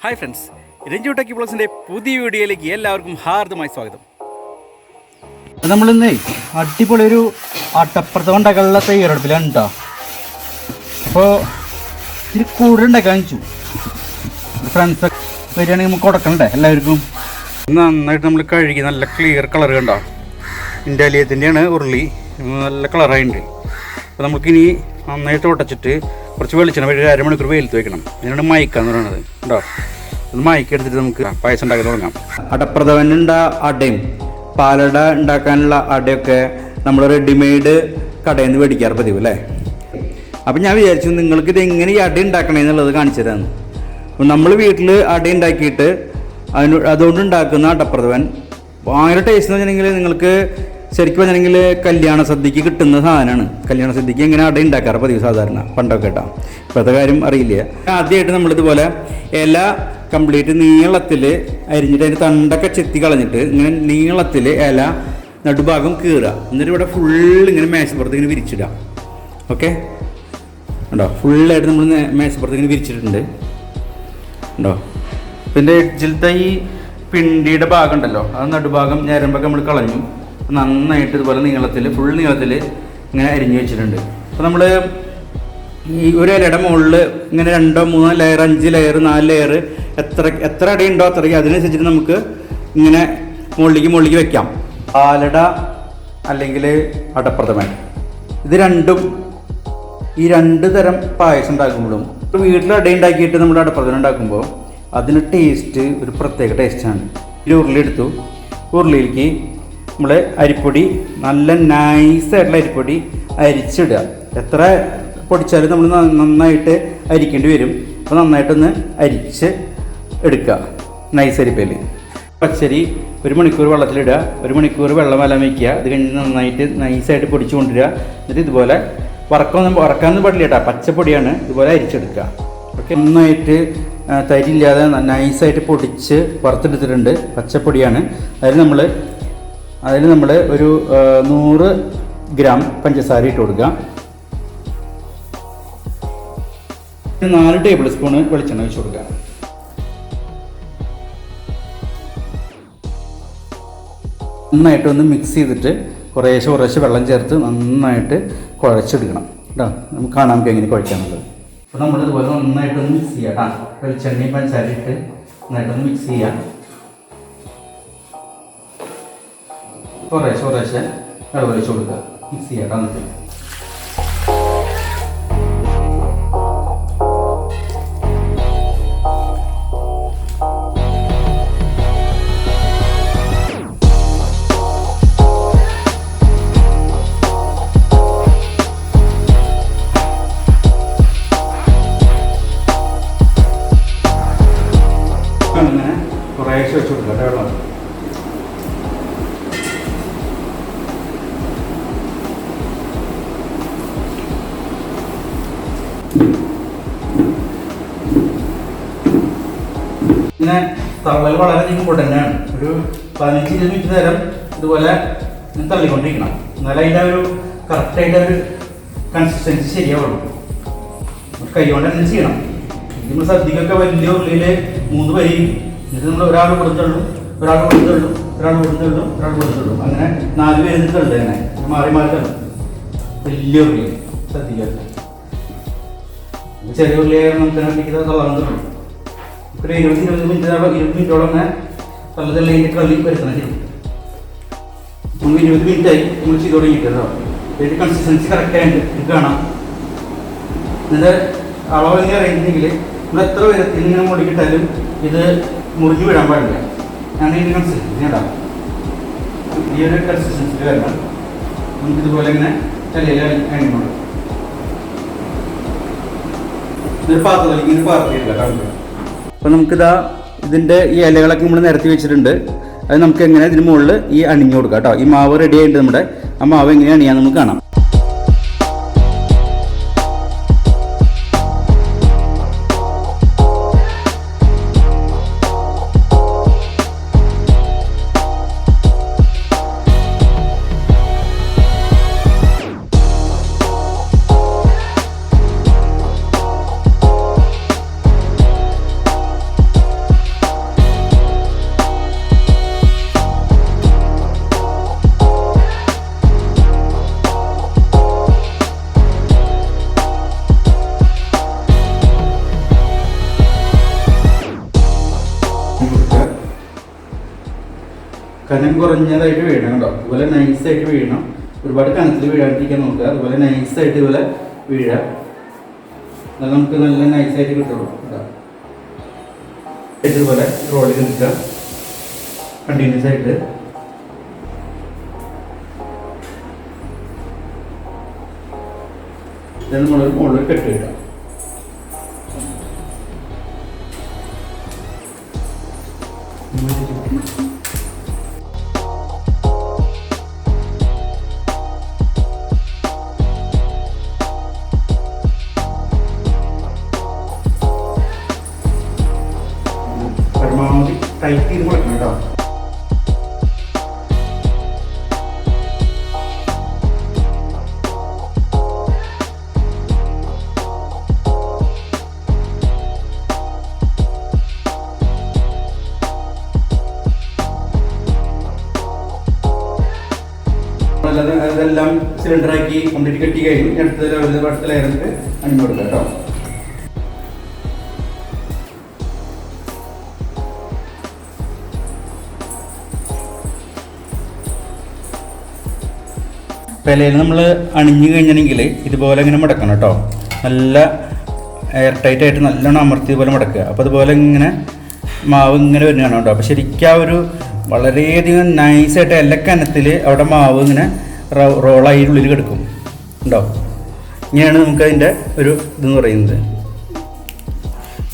Hi friends, Ranju techie പ്ലസിൻ്റെ പുതിയ വീഡിയോയിലേക്ക് എല്ലാവർക്കും ഹാർദമായി സ്വാഗതം. നമ്മളിന്ന് അടിപൊളി ഒരു അടപ്രഥമൻ ഉണ്ടാക്കാനുള്ള തയ്യാറെടുപ്പിലാണ് കേട്ടോ. അപ്പോൾ ഇത്തിരി കൂടുതൽ ഉണ്ടാക്കാൻ വെച്ചു. ഫ്രണ്ട്സൊക്കെ വരികയാണെങ്കിൽ നമുക്ക് കൊടുക്കണ്ടേ എല്ലാവർക്കും. നന്നായിട്ട് നമ്മൾ കഴുകി നല്ല ക്ലിയർ കളർ കണ്ടോ. ഇൻഡാലിയത്തിൻ്റെയാണ് ഉരുളി, നല്ല കളറായിട്ടുണ്ട്. അപ്പോൾ നമുക്കിനി നന്നായിട്ട് ഉടച്ചിട്ട് കുറച്ച് വെളിച്ചെണ്ണ ഒരു അരമണിക്കൂർ വെയിലത്ത് വെക്കണം. അതിനാണ് മയക്കാന്ന് പറയുന്നത് കേട്ടോ. അത് മയക്കെടുത്തിട്ട് നമുക്ക് പായസം ഉണ്ടാക്കി തുടങ്ങാം. അടപ്രഥമനുണ്ടാ അടയും പാലട ഉണ്ടാക്കാനുള്ള അടയൊക്കെ നമ്മൾ റെഡിമെയ്ഡ് കടയിൽ നിന്ന് മേടിക്കാറ് പതിവ് അല്ലേ. അപ്പം ഞാൻ വിചാരിച്ചു നിങ്ങൾക്ക് ഇത് എങ്ങനെ ഈ അട ഉണ്ടാക്കണേ എന്നുള്ളത് കാണിച്ചു തരാമെന്ന്. അപ്പം നമ്മൾ വീട്ടിൽ അട ഉണ്ടാക്കിയിട്ട് അതുകൊണ്ട് ഉണ്ടാക്കുന്ന അടപ്രഥമൻ ഭയങ്കര ടേസ്റ്റ് എന്ന് വെച്ചിട്ടുണ്ടെങ്കിൽ നിങ്ങൾക്ക് ശരിക്കും പറഞ്ഞിട്ടുണ്ടെങ്കിൽ കല്യാണ സദ്യക്ക് കിട്ടുന്ന സാധനമാണ്. കല്യാണ സദ്യക്ക് എങ്ങനെ അട ഉണ്ടാക്കാറ് പതിവ് സാധാരണ പണ്ടൊക്കെ കേട്ടോ. ഇപ്പോഴത്തെ കാര്യം അറിയില്ല. ആദ്യമായിട്ട് നമ്മളിതുപോലെ ഇല കംപ്ലീറ്റ് നീളത്തിൽ അരിഞ്ഞിട്ട് അതിൻ്റെ തണ്ടൊക്കെ ചെത്തി കളഞ്ഞിട്ട് ഇങ്ങനെ നീളത്തിൽ ഇല നടുഭാഗം കീറുക. എന്നിട്ട് ഇവിടെ ഫുള്ള് ഇങ്ങനെ മേശപ്പുറത്ത് ഇങ്ങനെ വിരിച്ചിടുക. ഓക്കെ ഉണ്ടോ, ഫുള്ളായിട്ട് നമ്മൾ മേശപ്പുറത്ത് ഇങ്ങനെ വിരിച്ചിട്ടുണ്ട് ഉണ്ടോ. പിന്നെ എഡ്ജിലത്തെ ഈ പിണ്ടിയുടെ ഭാഗം ഉണ്ടല്ലോ, അത് നടുഭാഗം ഞരമ്പൊക്കെ നമ്മൾ കളഞ്ഞു. നന്നായിട്ട് ഇതുപോലെ നീളത്തിൽ ഫുൾ നീളത്തിൽ ഇങ്ങനെ അരിഞ്ഞു വെച്ചിട്ടുണ്ട്. അപ്പോൾ നമ്മൾ ഈ ഒരു ഇലയുടെ മുകളിൽ ഇങ്ങനെ 2, 3 ലെയർ, 5 ലെയർ, 4 ലെയർ എത്ര അടയുണ്ടോ അത്രയ്ക്ക് അതിനനുസരിച്ചിട്ട് നമുക്ക് ഇങ്ങനെ മുകളിലേക്ക് വെക്കാം. പാലട അല്ലെങ്കിൽ അടപ്രഥമൻ, ഇത് രണ്ടും ഈ 2 തരം പായസം ഉണ്ടാക്കുമ്പോഴും വീട്ടിൽ അട ഉണ്ടാക്കിയിട്ട് നമ്മൾ അടപ്രഥമൻ ഉണ്ടാക്കുമ്പോൾ അതിന് ടേസ്റ്റ് ഒരു പ്രത്യേക ടേസ്റ്റാണ്. ഒരു ഉരുളി എടുത്തു, ഉരുളിയിലേക്ക് നമ്മൾ അരിപ്പൊടി, നല്ല നൈസായിട്ടുള്ള അരിപ്പൊടി അരിച്ചിടുക. എത്ര പൊടിച്ചാലും നമ്മൾ നന്നായിട്ട് അരിക്കേണ്ടി വരും. അപ്പോൾ നന്നായിട്ടൊന്ന് അരിച്ച് എടുക്കുക നൈസ് അരിപ്പയിൽ. പച്ചരി 1 മണിക്കൂർ വെള്ളത്തിലിടുക, 1 മണിക്കൂർ വെള്ളം വലം വയ്ക്കുക. അത് കഴിഞ്ഞ് നന്നായിട്ട് നൈസായിട്ട് പൊടിച്ചു കൊണ്ടുവരിക. എന്നിട്ട് ഇതുപോലെ വറക്കാനൊന്നും പാടില്ല കേട്ടോ, പച്ചപ്പൊടിയാണ്. ഇതുപോലെ അരിച്ചെടുക്കുക. ഓക്കെ, നന്നായിട്ട് തരിയില്ലാതെ നൈസായിട്ട് പൊടിച്ച് വറുത്തെടുത്തിട്ടുണ്ട്. പച്ചപ്പൊടിയാണ്. അതിൽ നമ്മൾ ഒരു 100 ഗ്രാം പഞ്ചസാര ഇട്ട് കൊടുക്കുക. 4 ടേബിൾ സ്പൂണ് വെളിച്ചെണ്ണ വെച്ച് കൊടുക്കുക. നന്നായിട്ടൊന്ന് മിക്സ് ചെയ്തിട്ട് കുറേശ്ശെ വെള്ളം ചേർത്ത് നന്നായിട്ട് കുഴച്ചെടുക്കണം കേട്ടോ. നമുക്ക് കാണാൻ നമുക്ക് എങ്ങനെ കുഴക്കാനുള്ളത്. അപ്പോൾ നമ്മളിതുപോലെ നന്നായിട്ടൊന്ന് മിക്സ് ചെയ്യാം കേട്ടോ. വെളിച്ചെണ്ണയും പഞ്ചസാര ഇട്ട് നന്നായിട്ടൊന്ന് മിക്സ് ചെയ്യാം. കുറേശ്ശെ വെള്ളം ഒഴിച്ച് കൊടുക്കുക. മിക്സ് ചെയ്യാം കേട്ടോ. എന്നിട്ട് അങ്ങനെ കുറേശ്ശെ വെച്ച് കൊടുക്കുക കേട്ടോ വെള്ളം. ഇങ്ങനെ തള്ളൽ വളരെയധികം ഇമ്പോർട്ടൻ്റാണ്. ഒരു 15-20 മിനിറ്റ് നേരം ഇതുപോലെ തള്ളിക്കൊണ്ടിരിക്കണം. എന്നാലും അതിൻ്റെ ഒരു കറക്റ്റായിട്ട് ഒരു കൺസിസ്റ്റൻസി ശരിയാവുള്ളൂ. കൈ കൊണ്ട് തന്നെ ചെയ്യണം. നമ്മൾ സദ്യക്കൊക്കെ വലിയ ഉള്ളിൽ 3 വരി, എന്നിട്ട് നമ്മൾ ഒരാൾ കൊടുത്തുള്ളൂ, അങ്ങനെ 4 പേര് തള്ളു. അങ്ങനെ മാറി തള്ളും. വലിയ ഉള്ളി സദ്യക്കൊക്കെ. ചെറിയ ഉള്ളിയായാലും നമുക്ക് തന്നെ തള്ളാൻ തള്ളും. ഒരു 20 മിനിറ്റോളം അങ്ങനെ തള്ളി വരുത്തണം. ശരി, നമ്മൾ 20 മിനിറ്റായി നമ്മൾ ചെയ്ത് തുടങ്ങിയിട്ടോ. അതിൻ്റെ കൺസിസ്റ്റൻസി കറക്റ്റായിട്ട് ഇത് കാണാം. ഇതിൻ്റെ അളവ് എങ്ങനെ അറിയുന്നെങ്കിൽ നമ്മൾ എത്ര ഉയരത്തിൽ ഇങ്ങനെ മുടിക്കിട്ടാലും ഇത് മുറിഞ്ഞു വിടാൻ പാടില്ല. ഞാൻ ഇതിൻ്റെ കൺസിസ്റ്റൻസി ഉണ്ടാവും. ഈ ഒരു കൺസിസ്റ്റൻസി വരണം. നമുക്കിതുപോലെ ഇങ്ങനെ തലയിൽ അണിഞ്ഞോളൂ. ഇതൊരു പാത്രത്തിലേക്ക് ഇത് പാർത്തിയില്ല കാണുമ്പോൾ. അപ്പോൾ നമുക്കിതാ ഇതിൻ്റെ ഈ ഇലകളൊക്കെ നമ്മൾ നിരത്തി വെച്ചിട്ടുണ്ട്. അത് നമുക്ക് എങ്ങനെ ഇതിന് മുകളിൽ ഈ അണിഞ്ഞു കൊടുക്കാം കേട്ടോ. ഈ മാവ് റെഡി ആയിട്ട് നമ്മുടെ ആ മാവ് എങ്ങനെ അണിയാന്ന് നമുക്ക് കാണാം. കനം കുറഞ്ഞതായിട്ട് വീഴണം കേട്ടോ. അതുപോലെ നൈസായിട്ട് വീഴണം. ഒരുപാട് കനത്തിൽ വീഴാണ്ടിരിക്കാൻ നോക്കുക. അതുപോലെ നൈസായിട്ട് ഇതുപോലെ വീഴുക. എന്നാൽ നമുക്ക് നല്ല നൈസായിട്ട് കിട്ടുള്ളൂ കേട്ടോ. ഇതുപോലെ റോൾ ചെയ്ത് നിൽക്കുക കണ്ടിന്യൂസ് ആയിട്ട്. ഇത് നമ്മൾ മുകളിൽ കെട്ടിയിടാം. പരമാവധി ടൈറ്റ് ചെയ്ത് കൊടുക്കണം കേട്ടോ. അതെല്ലാം സിലിണ്ടറാക്കി കംപ്ലീറ്റ് കെട്ടി കഴിഞ്ഞു. അടുത്ത ലെവലിൽ അടുത്ത ലെയറിട്ട് അണിഞ്ഞു കൊടുക്കുക കേട്ടോ. ഇലയിൽ നമ്മൾ അണിഞ്ഞു കഴിഞ്ഞിട്ടുണ്ടെങ്കിൽ ഇതുപോലെ ഇങ്ങനെ മുടക്കണം കേട്ടോ. നല്ല എയർ ടൈറ്റ് ആയിട്ട് നല്ലോണം അമർത്തി ഇതുപോലെ മുടക്കുക. അപ്പോൾ അതുപോലെ ഇങ്ങനെ മാവ് ഇങ്ങനെ വരുന്നതാണ് കേട്ടോ. അപ്പോൾ ശരിക്കും ആ ഒരു വളരെയധികം നൈസായിട്ട് എല്ലാ കനത്തിൽ അവിടെ മാവ് ഇങ്ങനെ റോളായി ഉള്ളിൽ കിടക്കും ഉണ്ടോ. ഇങ്ങനെയാണ് നമുക്കതിൻ്റെ ഒരു ഇതെന്ന് പറയുന്നത്.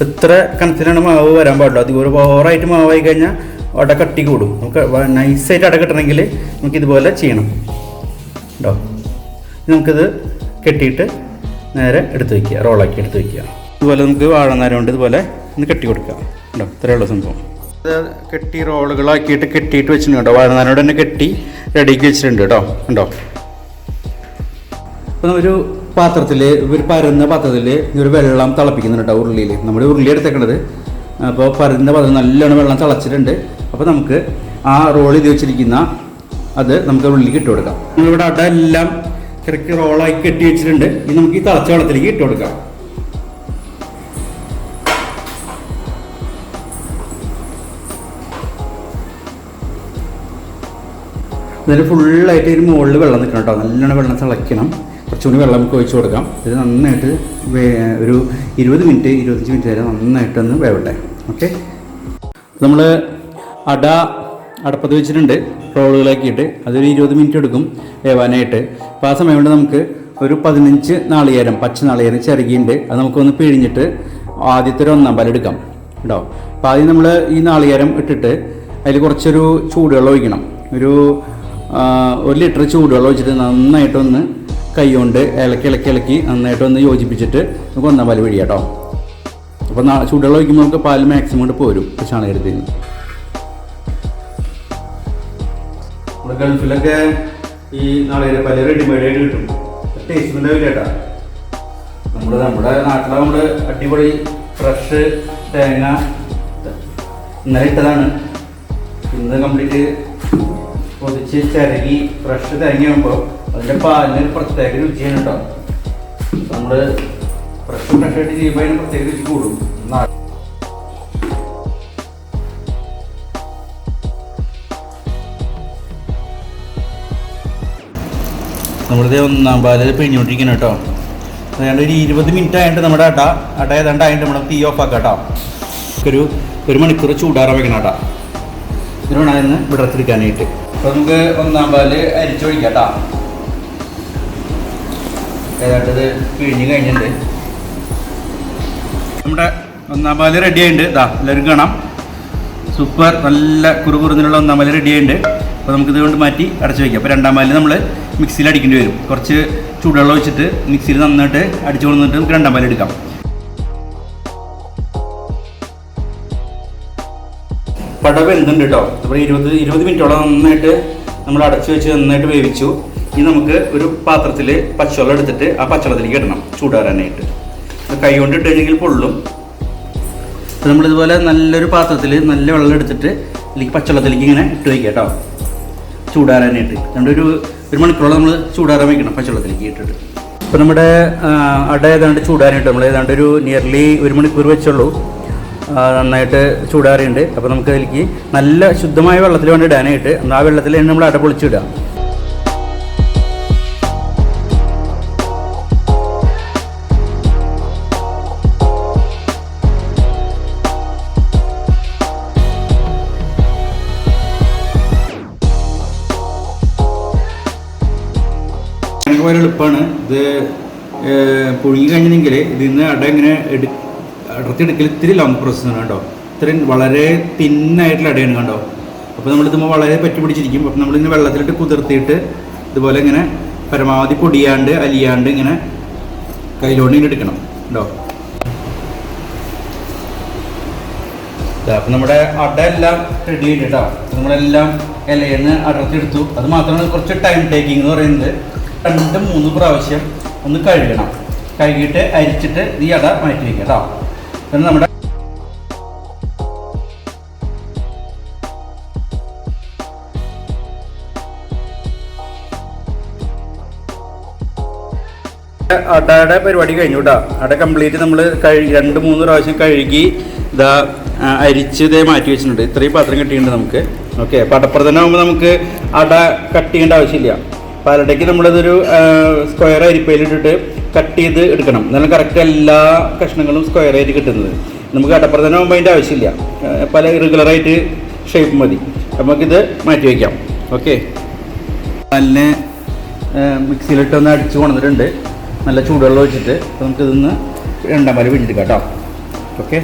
ഇത്ര കനത്തിലാണ് മാവ് വരാൻ പാടുള്ളൂ. അതുപോലെ ഓവറായിട്ട് മാവായി കഴിഞ്ഞാൽ അട കട്ടി കൂടും. നമുക്ക് നൈസായിട്ട് അട കിട്ടണമെങ്കിൽ നമുക്കിതുപോലെ ചെയ്യണം കേട്ടോ. നമുക്കിത് കെട്ടിയിട്ട് നേരെ എടുത്ത് വയ്ക്കുക, റോളാക്കി എടുത്ത് വയ്ക്കുക. ഇതുപോലെ നമുക്ക് വാഴനാരം കൊണ്ട് ഇതുപോലെ ഒന്ന് കെട്ടി കൊടുക്കുക കേട്ടോ. ഇത്രയുള്ള സംഭവം. കെട്ടി റോളുകളാക്കിയിട്ട് കെട്ടിയിട്ട് വെച്ചിട്ടുണ്ട് കേട്ടോ. വാഴനാരോട് തന്നെ കെട്ടി റെഡിയാക്കി വെച്ചിട്ടുണ്ട് കേട്ടോ. ഉണ്ടോ. അപ്പോൾ ഒരു പാത്രത്തിൽ, ഒരു പരന്ന പാത്രത്തിൽ ഒരു വെള്ളം തിളപ്പിക്കുന്നുണ്ട് കേട്ടോ. ഉരുളിയിൽ നമ്മൾ ഉരുളി എടുത്തേക്കണത്. അപ്പോൾ പരന്ന പാത്രം നല്ലോണം വെള്ളം തിളച്ചിട്ടുണ്ട്. അപ്പോൾ നമുക്ക് ആ റോൾ ചെയ്ത് വെച്ചിരിക്കുന്ന അത് നമുക്ക് ഉള്ളിലേക്ക് ഇട്ട് കൊടുക്കാം. നമ്മളിവിടെ അട എല്ലാം കറക്റ്റ് റോളാക്കി കെട്ടി വെച്ചിട്ടുണ്ട്. ഇനി നമുക്ക് ഈ തിളച്ച വെള്ളത്തിലേക്ക് ഇട്ട് കൊടുക്കാം. എന്നിട്ട് ഫുള്ളായിട്ട് ഇതിന് മുകളിൽ വെള്ളം നിൽക്കണം കേട്ടോ. നല്ലോണം വെള്ളം തിളയ്ക്കണം. കുറച്ചുകൂടി വെള്ളം നമുക്ക് ഒഴിച്ച് കൊടുക്കാം. ഇത് നന്നായിട്ട് ഒരു 20 മിനിറ്റ് 25 മിനിറ്റ് വരെ നന്നായിട്ടൊന്ന് വേവട്ടെ. ഓക്കെ. നമ്മൾ അടപ്പത്ത് വെച്ചിട്ടുണ്ട് റോളുകളാക്കിയിട്ട്. അതൊരു 20 മിനിറ്റ് എടുക്കും വേവാനായിട്ട്. അപ്പോൾ ആ സമയം കൊണ്ട് നമുക്ക് ഒരു 15 നാളികേരം, പച്ച നാളികേരം ചിരകിയുണ്ട്. അത് നമുക്കൊന്ന് പിഴിഞ്ഞിട്ട് ആദ്യത്തെ ഒരു 1/4 പാൽ എടുക്കാം കേട്ടോ. അപ്പോൾ ആദ്യം നമ്മൾ ഈ നാളികേരം ഇട്ടിട്ട് അതിൽ കുറച്ചൊരു ചൂടുവെള്ളം ഒഴിക്കണം. ഒരു 1 ലിറ്റർ ചൂടുവെള്ളം ഒഴിച്ചിട്ട് നന്നായിട്ടൊന്ന് കൈ കൊണ്ട് ഇളക്കി നന്നായിട്ടൊന്ന് യോജിപ്പിച്ചിട്ട് നമുക്ക് 1/4 പാൽ പിഴിയാം കേട്ടോ. അപ്പോൾ ചൂടുവെള്ളം ഒഴിക്കുമ്പോൾ നമുക്ക് പാൽ മാക്സിമം കൊണ്ട് പോരും ചാണകത്തിൽ നിന്ന്. നമ്മുടെ ഗൾഫിലൊക്കെ ഈ നാളികേര പാൽ റെഡിമെയ്ഡായിട്ട് കിട്ടും. ടേസ്റ്റ് ഉണ്ടാവില്ല കേട്ടോ. നമ്മുടെ നാട്ടിലെ നമ്മൾ അടിപൊളി ഫ്രഷ് തേങ്ങ ഇന്നലെ ഇട്ടതാണ്. ഇന്ന് കംപ്ലീറ്റ് പൊതിച്ച് ചിരകി ഫ്രഷ് തേങ്ങയാകുമ്പോൾ അതിൻ്റെ പാലിന് പ്രത്യേക രുചിയാണ് കേട്ടോ. നമ്മൾ ഫ്രഷായിട്ട് ചെയ്യുമ്പോൾ അതിന് പ്രത്യേക രുചി കൂടും. നമ്മളിത് 1/4 പാല് പിഴിഞ്ഞുകൊണ്ടിരിക്കണം കേട്ടോ. അതുകൊണ്ട് ഒരു 20 മിനിറ്റ് ആയിട്ട് നമ്മുടെ അട ഏതാണ്ട് ആയിട്ട് നമ്മൾ തീ ഓഫ് ആക്കാം കേട്ടോ. ഒരു മണിക്കൂർ ചൂടാറാൻ വെക്കണം കേട്ടോ. ഇതിന് വേണമെന്ന് വിടർത്തിരിക്കാനായിട്ട്. അപ്പോൾ നമുക്ക് 1/4 പാല് അരിച്ചൊഴിക്കാം കേട്ടോ. ഏതാണ്ടത് പിഴിഞ്ഞ് കഴിഞ്ഞിട്ടുണ്ട്. നമ്മുടെ 1/4 പാല് റെഡി ആയിട്ടുണ്ട്. ഇതാ എല്ലാവരും കാണാം. സൂപ്പർ നല്ല കുറുകുറുന്നുള്ള 1/4 പാല് റെഡി ആയിട്ടുണ്ട്. അപ്പോൾ നമുക്കിത് കൊണ്ട് മാറ്റി അടച്ച് വയ്ക്കാം. അപ്പോൾ 2/4 പാല് നമ്മൾ മിക്സിയിൽ അടിക്കേണ്ടി വരും. കുറച്ച് ചൂടുവെള്ളം ഒഴിച്ചിട്ട് മിക്സിയിൽ നന്നായിട്ട് അടിച്ചു കൊണ്ടിട്ട് നമുക്ക് 2/4 പാല് എടുക്കാം. പട വെന്തുണ്ട് കേട്ടോ. അപ്പോൾ 20 മിനിറ്റോളം നന്നായിട്ട് നമ്മൾ അടച്ചു വെച്ച് നന്നായിട്ട് വേവിച്ചു. ഇനി നമുക്ക് ഒരു പാത്രത്തിൽ പച്ചവെള്ളം എടുത്തിട്ട് ആ പച്ചവെള്ളത്തിലേക്ക് ഇടണം ചൂടാറാനായിട്ട്. കൈ കൊണ്ട് ഇട്ട് കഴിഞ്ഞെങ്കിൽ പൊള്ളും. അപ്പോൾ നമ്മളിതുപോലെ നല്ലൊരു പാത്രത്തിൽ നല്ല വെള്ളം എടുത്തിട്ട് ഇതിലേക്ക് പച്ചവെള്ളത്തിലേക്ക് ഇങ്ങനെ ഇട്ട് വയ്ക്കുക കേട്ടോ ചൂടാറാനായിട്ട്. അതുകൊണ്ട് ഒരു മണിക്കൂറോളം നമ്മൾ ചൂടാറാൻ വയ്ക്കണം പച്ചവെള്ളത്തിലേക്ക് ഇട്ടിട്ട്. അപ്പോൾ നമ്മുടെ അട ഏതാണ്ട് ചൂടാനായിട്ട് നമ്മൾ ഏതാണ്ട് ഒരു നിയർലി 1 മണിക്കൂർ വെച്ചുള്ളൂ. നന്നായിട്ട് ചൂടാറിയുണ്ട്. അപ്പോൾ നമുക്ക് അതിലേക്ക് നല്ല ശുദ്ധമായ വെള്ളത്തിൽ വേണ്ടി ഇടാനായിട്ട് ആ വെള്ളത്തിൽ നമ്മൾ അട പൊളിച്ചിടുക. വളരെ എളുപ്പമാണ് ഇത്. പുഴുങ്ങി കഴിഞ്ഞെങ്കിൽ ഇതിൽ നിന്ന് അട ഇങ്ങനെ അടർത്തിയെടുക്കൽ ഇത്തിരി ലോങ് പ്രോസസ്സാണ് കേട്ടോ. ഇത്രയും വളരെ തിന്നായിട്ടുള്ള അടയാണ് കണ്ടോ. അപ്പോൾ നമ്മളിതുമ്പോൾ വളരെ പറ്റി പിടിച്ചിരിക്കും. അപ്പോൾ നമ്മളിങ്ങനെ വെള്ളത്തിലിട്ട് കുതിർത്തിയിട്ട് ഇതുപോലെ ഇങ്ങനെ പരമാവധി പൊടിയാണ്ട് അലിയാണ്ട് ഇങ്ങനെ കയ്യിലോണ്ട് ഇങ്ങനെ എടുക്കണം കേട്ടോ. അപ്പം നമ്മുടെ അട എല്ലാം റെഡി ആയിട്ട് കേട്ടോ. നമ്മളെല്ലാം ഇലയെന്ന് അടർത്തിയെടുത്തു. അത് മാത്രമാണ് കുറച്ച് ടൈം ടേക്കിംഗ് എന്ന് പറയുന്നത്. 2-3 പ്രാവശ്യം ഒന്ന് കഴുകണം. കഴുകിയിട്ട് അരിച്ചിട്ട് ഈ അട മാറ്റി വയ്ക്കുക കേട്ടോ. പിന്നെ നമ്മുടെ അടയുടെ പരിപാടി കഴിഞ്ഞു കേട്ടോ. അട കംപ്ലീറ്റ് നമ്മൾ 2-3 പ്രാവശ്യം കഴുകി ഇതാ അരിച്ച് ഇതേ മാറ്റി വെച്ചിട്ടുണ്ട്. ഇത്രയും പാത്രം കിട്ടിയിട്ടുണ്ട് നമുക്ക്. ഓക്കെ, അപ്പോൾ അടപ്രഥമനാകുമ്പോൾ നമുക്ക് അട കട്ട് ചെയ്യേണ്ട ആവശ്യമില്ല. പാലടയ്ക്ക് നമ്മളിതൊരു സ്ക്വയർ അരിപ്പയിലിട്ടിട്ട് കട്ട് ചെയ്ത് എടുക്കണം. എന്നാലും കറക്റ്റ് എല്ലാ കഷ്ണങ്ങളും സ്ക്വയർ ആയിട്ട് കിട്ടുന്നത്. നമുക്ക് അടപ്രഥമനാകുമ്പോൾ അതിൻ്റെ ആവശ്യമില്ല. പല ഇറഗുലറായിട്ട് ഷേപ്പ് മതി. നമുക്കിത് മാറ്റി വയ്ക്കാം. ഓക്കെ, നല്ല മിക്സിയിലിട്ടൊന്ന് അടിച്ച് കൊണ്ടുവന്നിട്ടുണ്ട് നല്ല ചൂടുവെള്ളം ഒഴിച്ചിട്ട്. അപ്പോൾ നമുക്കിതൊന്ന് 2 പാല് പിഴിഞ്ഞെടുക്കാം കേട്ടോ. ഓക്കെ,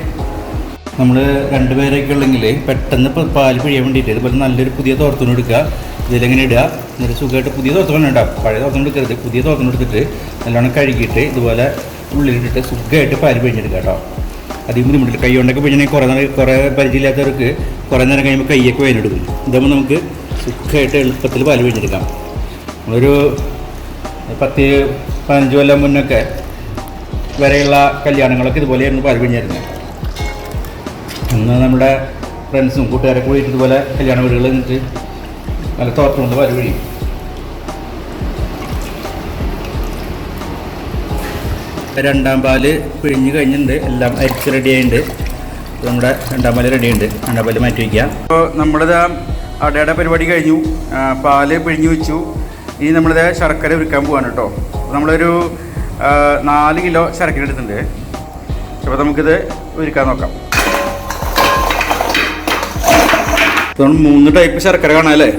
നമ്മൾ 2 പേരൊക്കെ ഉള്ളെങ്കിൽ പെട്ടെന്ന് പാല് പിഴിയാൻ വേണ്ടിയിട്ട് ഇതുപോലെ നല്ലൊരു പുതിയ തോർത്തുകൊണ്ട് എടുക്കുക. ഇതിലെങ്ങനെ ഇടുക, എന്നിട്ട് സുഖമായിട്ട് പുതിയ തോർത്തുകൊണ്ട് ഉണ്ടാവും. പഴയ തോർത്തുകൊണ്ട് എടുക്കരുത്, പുതിയ തോർത്തുകൊണ്ട് എടുത്തിട്ട് നല്ലോണം കഴുകിയിട്ട് ഇതുപോലെ ഉള്ളിലിട്ടിട്ട് സുഖമായിട്ട് പാല് പിഴിഞ്ഞെടുക്കുക കേട്ടോ. അധികം ബുദ്ധിമുട്ടില്ല. കൈ കൊണ്ടൊക്കെ പിഴിഞ്ഞാൽ കുറേ പരിചയമില്ലാത്തവർക്ക് കുറേ നേരം കഴിയുമ്പോൾ കൈയൊക്കെ വേദനെടുക്കും. ഇതാകുമ്പോൾ നമുക്ക് സുഖമായിട്ട് എളുപ്പത്തിൽ പാല് പിഴിഞ്ഞെടുക്കാം. ഒരു 10-15 കൊല്ലം മുന്നൊക്കെ വരെയുള്ള കല്യാണങ്ങളൊക്കെ ഇതുപോലെയായിരുന്നു പാല് പിഴിഞ്ഞിരുന്നത്. അന്ന് നമ്മുടെ ഫ്രണ്ട്സും കൂട്ടുകാരൊക്കെ കൂടിയിട്ട് ഇതുപോലെ കല്യാണ വീടുകളിൽ നിന്നിട്ട് നല്ല തോർത്തുകൊണ്ട് പാല് പിഴിയും. രണ്ടാം പാല് പിഴിഞ്ഞ് കഴിഞ്ഞിട്ടുണ്ട്. എല്ലാം അരിച്ച് റെഡി ആയിട്ടുണ്ട്. നമ്മുടെ 2ാം പാല് റെഡി ഉണ്ട്. 2ാം പാല് മാറ്റി വയ്ക്കുക. അപ്പോൾ നമ്മളിത് അടയുടെ പരിപാടി കഴിഞ്ഞു. പാല് പിഴിഞ്ഞ് വെച്ചു. ഇനി നമ്മളിത് ശർക്കര ഉരുക്കാൻ പോവാണ് കേട്ടോ. നമ്മളൊരു 4 കിലോ ശർക്കര എടുത്തിട്ടുണ്ട്. അപ്പോൾ നമുക്കിത് ഉരുക്കാൻ നോക്കാം. 3 ടൈപ്പ് ശർക്കര കാണാം അല്ലേ.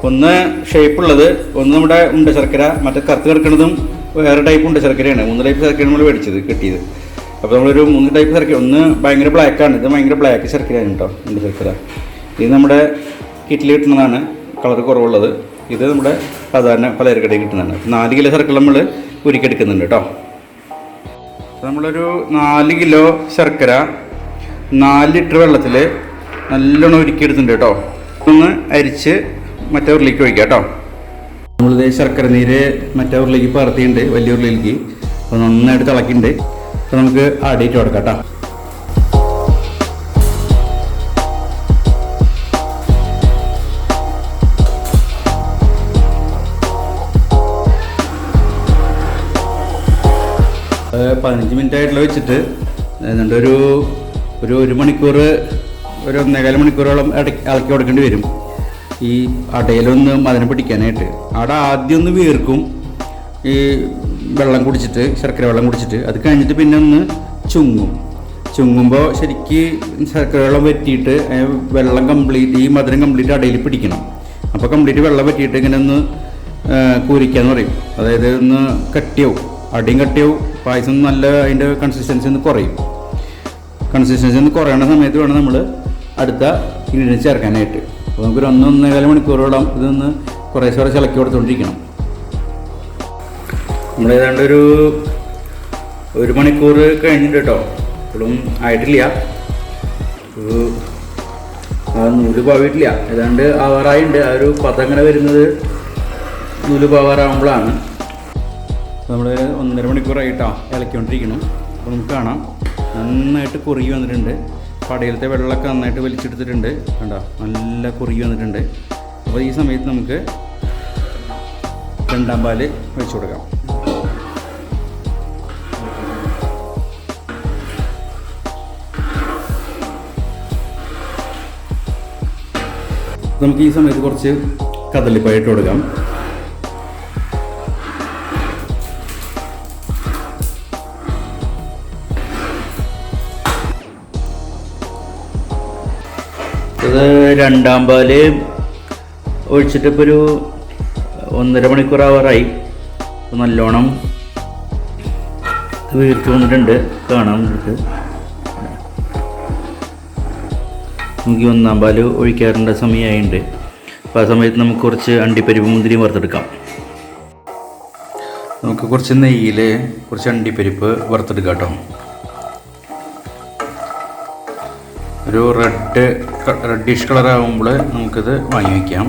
ഒന്ന് ഷേപ്പുള്ളത്, ഒന്ന് നമ്മുടെ ഉണ്ട ശർക്കര, മറ്റേ കറുത്ത് കിടക്കുന്നതും വേറെ ടൈപ്പ് ഉണ്ട ശർക്കരയാണ്. 3 ടൈപ്പ് ശർക്കര നമ്മൾ കിട്ടിയത്. അപ്പോൾ നമ്മളൊരു 3 ടൈപ്പ് ശർക്കര. ഒന്ന് ഭയങ്കര ബ്ലാക്കാണ്, ഇത് ഭയങ്കര ബ്ലാക്ക് ശർക്കരയാണ് കേട്ടോ ഉണ്ട ശർക്കര. ഇത് നമ്മുടെ കിറ്റിൽ കിട്ടുന്നതാണ്, കളർ കുറവുള്ളത്. ഇത് നമ്മുടെ സാധാരണ പലചരക്കടയിൽ കിട്ടുന്നതാണ്. 4 കിലോ ശർക്കര നമ്മൾ ഉരുക്കിയെടുക്കുന്നുണ്ട് കേട്ടോ. അപ്പോൾ നമ്മളൊരു 4 കിലോ ശർക്കര 4 ലിറ്റർ വെള്ളത്തിൽ നല്ലോണം ഉരുക്കിയെടുത്തിട്ടുണ്ട് കേട്ടോ. ഒന്ന് അരിച്ച് മറ്റേ ഉരുളിലേക്ക് ഒഴിക്കാം കേട്ടോ. നമ്മളിത് ശർക്കര നീര് മറ്റേ ഉരുളിലേക്ക് പകർത്തിയിട്ടുണ്ട്, വലിയ ഉരുളിയിലേക്ക്. അപ്പോൾ നന്നായിട്ട് തിളക്കിയിട്ടുണ്ട്. അപ്പോൾ നമുക്ക് അടിയിട്ട് കൊടുക്കാം കേട്ടോ. അത് 15 മിനിറ്റ് ആയിട്ടുള്ള വെച്ചിട്ട് എന്നിട്ട് ഒരു 1 മണിക്കൂർ, ഒരു 1.25 മണിക്കൂറോളം ഇളക്കി കൊടുക്കേണ്ടി വരും ഈ അടയിലൊന്ന് മധുരം പിടിക്കാനായിട്ട്. അട ആദ്യം ഒന്ന് വീർക്കും ഈ വെള്ളം കുടിച്ചിട്ട്, ശർക്കര വെള്ളം കുടിച്ചിട്ട്. അത് കഴിഞ്ഞിട്ട് പിന്നെ ഒന്ന് ചുങ്ങുമ്പോൾ ശരിക്ക് ശർക്കര വെള്ളം വറ്റിയിട്ട് വെള്ളം കംപ്ലീറ്റ്, ഈ മധുരം കംപ്ലീറ്റ് അടയിൽ പിടിക്കണം. അപ്പോൾ കംപ്ലീറ്റ് വെള്ളം വറ്റിയിട്ട് ഇങ്ങനെ ഒന്ന് കൂരിക്കാന്ന് പറയും. അതായത് ഒന്ന് കട്ടിയാവും, അടിയും കട്ടിയാവും. പായസം നല്ല അതിൻ്റെ കൺസിസ്റ്റൻസി ഒന്ന് കുറയും. കൺസിസ്റ്റൻസി ഒന്ന് കുറയണ സമയത്ത് വേണം നമ്മൾ അടുത്ത ഇൻഗ്രീഡിയൻസ് ചേർക്കാനായിട്ട്. അപ്പോൾ നമുക്കൊരു 1-1.25 മണിക്കൂറോളം ഇതൊന്ന് കുറേശ്ശെ ഇളക്കി കൊടുത്തുകൊണ്ടിരിക്കണം. നമ്മളേതാണ്ട് ഒരു 1 മണിക്കൂർ കഴിഞ്ഞിട്ട് കേട്ടോ. ഇപ്പോഴും ആയിട്ടില്ല, നൂല് പാവിയിട്ടില്ല. ഏതാണ്ട് ആവാറായിട്ടുണ്ട്. ആ ഒരു പതം ഇങ്ങനെ വരുന്നത് നൂല് പാവാറാകുമ്പോഴാണ്. നമ്മൾ 1.5 മണിക്കൂറായിട്ടോ ഇളക്കിക്കൊണ്ടിരിക്കണം. അപ്പോൾ നമുക്ക് കാണാം നന്നായിട്ട് കുറുകി വന്നിട്ടുണ്ട്. കടയിലത്തെ വെള്ളമൊക്കെ നന്നായിട്ട് വലിച്ചെടുത്തിട്ടുണ്ട് കണ്ടോ, നല്ല കുറുകി വന്നിട്ടുണ്ട്. അപ്പോൾ ഈ സമയത്ത് നമുക്ക് 2ാം പാല് ഒഴിച്ചു കൊടുക്കാം. നമുക്ക് ഈ സമയത്ത് കുറച്ച് കദളിപ്പഴം ഇട്ട് കൊടുക്കാം. ഇത് രണ്ടാം പാല് ഒഴിച്ചിട്ടിപ്പോൾ ഒരു 1.5 മണിക്കൂർ ആവാറായി. നല്ലോണം വീർത്ത് വന്നിട്ടുണ്ട്, കാണാൻ വേണ്ടിയിട്ട്. നമുക്ക് 1-ാം പാല് ഒഴിക്കാറുണ്ട സമയമായിട്ടുണ്ട്. അപ്പോൾ ആ സമയത്ത് നമുക്ക് കുറച്ച് അണ്ടിപ്പരിപ്പ് മുന്തിരി വറുത്തെടുക്കാം. നമുക്ക് കുറച്ച് നെയ്യിൽ കുറച്ച് അണ്ടിപ്പരിപ്പ് വറുത്തെടുക്കാം കേട്ടോ. ഒരു റെഡിഷ് കളറാകുമ്പോൾ നമുക്കിത് വാങ്ങി വയ്ക്കാം.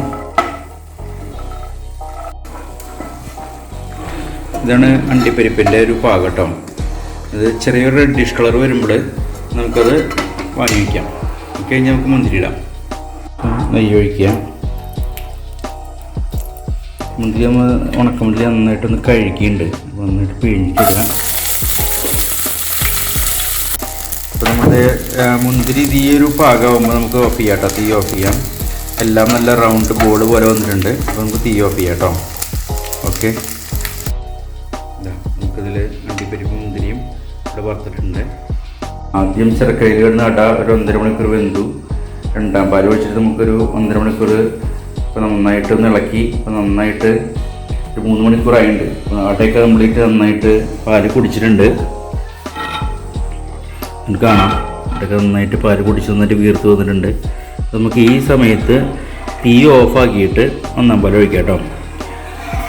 ഇതാണ് അണ്ടിപ്പരിപ്പിൻ്റെ ഒരു പാകം കേട്ടോ. ഇത് ചെറിയൊരു റെഡിഷ് കളർ വരുമ്പോൾ നമുക്കത് വാങ്ങി വയ്ക്കാം. കഴിഞ്ഞ് നമുക്ക് മുന്തിരി ഇടാം. നെയ്യ് ഒഴിക്കുക. മുന്തിരി ഉണക്കമുന്തിരി നന്നായിട്ടൊന്ന് കഴുകിയിട്ടുണ്ട്, നന്നായിട്ട് പിഴിഞ്ഞിട്ടില്ല. അപ്പോൾ നമ്മുടെ മുന്തിരി ഈ ഒരു പാകമാകുമ്പോൾ നമുക്ക് ഓഫ് ചെയ്യാം കേട്ടോ. തീ ഓഫ് ചെയ്യാം. എല്ലാം നല്ല റൗണ്ട് ബോൾ പോലെ വന്നിട്ടുണ്ട്. അപ്പോൾ നമുക്ക് തീ ഓഫ് ചെയ്യാം കേട്ടോ. ഓക്കെ, നമുക്കിതിൽ അണ്ടിപ്പരിപ്പ് മുന്തിരിയും ഇവിടെ വറുത്തിട്ടുണ്ട്. ആദ്യം ശർക്കരയിൽ കിടന്ന അട ഒരു 1.5 മണിക്കൂർ വെന്തു. 2-ാം പാൽ ഒഴിച്ചിട്ട് നമുക്കൊരു 1.5 മണിക്കൂർ ഇപ്പോൾ നന്നായിട്ട് ഒന്ന് ഇളക്കി. ഇപ്പോൾ നന്നായിട്ട് ഒരു 3 മണിക്കൂറായിട്ടുണ്ട്. അടയൊക്കെ കംപ്ലീറ്റ് നന്നായിട്ട് പാല് കുടിച്ചിട്ടുണ്ട്. നമുക്ക് കാണാം അടയൊക്കെ നന്നായിട്ട് പാല് കുടിച്ച് നന്നായിട്ട് വീർത്ത് വന്നിട്ടുണ്ട്. നമുക്ക് ഈ സമയത്ത് തീ ഓഫാക്കിയിട്ട് 1-ാം പാൽ ഒഴിക്കാം കേട്ടോ.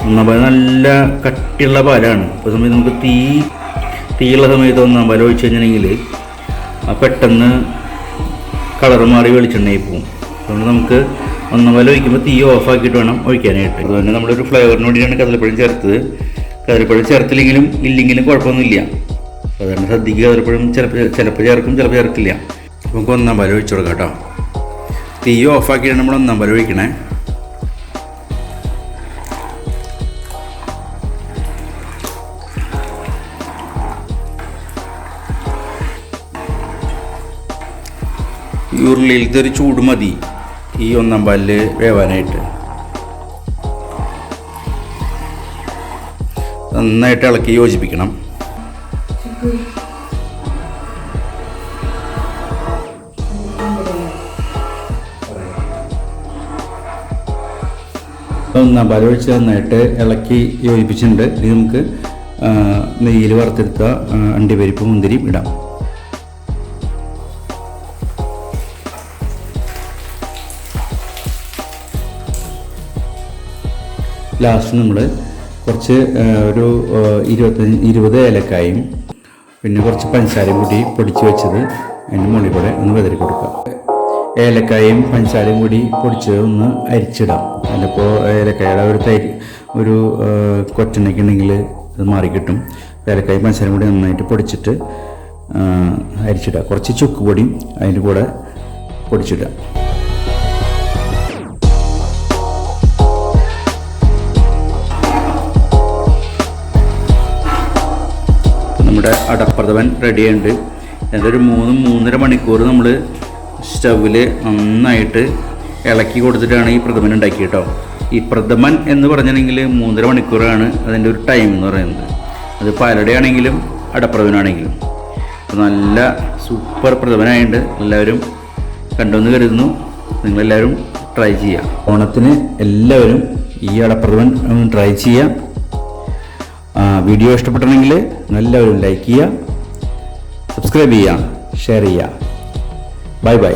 1-ാം പാൽ നല്ല കട്ടിയുള്ള പാലാണ്. ഇപ്പോൾ സമയത്ത് നമുക്ക് തീയുള്ള സമയത്ത് 1-ാം പാൽ ഒഴിച്ച് കഴിഞ്ഞിട്ടുണ്ടെങ്കിൽ പെട്ടെന്ന് കളർ മാറി വെളിച്ചെണ്ണയിൽ പോകും. അതുകൊണ്ട് നമുക്ക് 1-ാം പാൽ ഒഴിക്കുമ്പോൾ തീ ഓഫാക്കിയിട്ട് വേണം ഒഴിക്കാനായിട്ട്. അതുകൊണ്ട് നമ്മളൊരു ഫ്ലേവറിന് വേണ്ടിയാണ് കദളിപ്പഴം ചേർത്തത്. കദളിപ്പഴം ചേർത്തില്ലെങ്കിലും ഇല്ലെങ്കിലും കുഴപ്പമൊന്നുമില്ല. അതുകൊണ്ട് ശ്രദ്ധിക്കുക, കദളിപ്പഴം ചിലപ്പോൾ ചേർക്കും, ചിലപ്പോൾ ചേർക്കില്ല. നമുക്ക് 1-ാം പാൽ ഒഴിച്ചു കൊടുക്കാം കേട്ടോ. തീ ഓഫാക്കിയിട്ട് നമ്മൾ 1-ാം പാൽ ഒഴിക്കണേ. ഈ ഉരുളിയിലത്തെ ഒരു ചൂട് മതി ഈ 1-ാം പാലിൽ വേവാനായിട്ട്. നന്നായിട്ട് ഇളക്കി യോജിപ്പിക്കണം. ഒന്നാം പാൽ ഒഴിച്ച് നന്നായിട്ട് ഇളക്കി യോജിപ്പിച്ചിട്ടുണ്ട്. ഇനി നമുക്ക് നെയ്യിൽ വറുത്തെടുത്ത അണ്ടിപ്പരിപ്പ് മുന്തിരിയും ഇടാം. ലാസ്റ്റ് നമ്മൾ കുറച്ച് ഒരു 20 ഏലക്കായും പിന്നെ കുറച്ച് പഞ്ചസാരയും കൂടി പൊടിച്ച് വെച്ചത് അതിൻ്റെ മുകളിൽ കൂടെ ഒന്ന് വിതറി കൊടുക്കുക. ഏലക്കായും പഞ്ചസാരയും കൂടി പൊടിച്ചത് ഒന്ന് അരിച്ചിടാം. അതിലിപ്പോൾ ഏലക്കായുടെ ഒരു കൊറ്റനൊക്കെ ഉണ്ടെങ്കിൽ അത് മാറിക്കിട്ടും. ഏലക്കായും പഞ്ചസാരയും കൂടി നന്നായിട്ട് പൊടിച്ചിട്ട് അരിച്ചിടുക. കുറച്ച് ചുക്ക് പൊടിയും അതിൻ്റെ കൂടെ പൊടിച്ചിടുക. നമ്മുടെ അടപ്രഥമൻ റെഡിയുണ്ട്. ഒരു 3-3.5 മണിക്കൂർ നമ്മൾ സ്റ്റൗവിൽ നന്നായിട്ട് ഇളക്കി കൊടുത്തിട്ടാണ് ഈ പ്രഥമൻ ഉണ്ടാക്കി കേട്ടോ. ഈ പ്രഥമൻ എന്ന് പറഞ്ഞിട്ടുണ്ടെങ്കിൽ 3.5 മണിക്കൂറാണ് അതിൻ്റെ ഒരു ടൈം എന്ന് പറയുന്നത്. അത് പാലടയാണെങ്കിലും അടപ്രഥമനാണെങ്കിലും. നല്ല സൂപ്പർ പ്രഥമനായിട്ട് എല്ലാവരും കണ്ടുവന്ന് കരുതുന്നു. നിങ്ങളെല്ലാവരും ട്രൈ ചെയ്യുക. ഓണത്തിന് എല്ലാവരും ഈ അടപ്രഥമൻ ട്രൈ ചെയ്യുക. വീഡിയോ ഇഷ്ടപ്പെട്ടിട്ടുണ്ടെങ്കിൽ എല്ലാവരും ലൈക്ക് ചെയ്യുക, സബ്സ്ക്രൈബ് ചെയ്യുക, ഷെയർ ചെയ്യുക. Bye bye.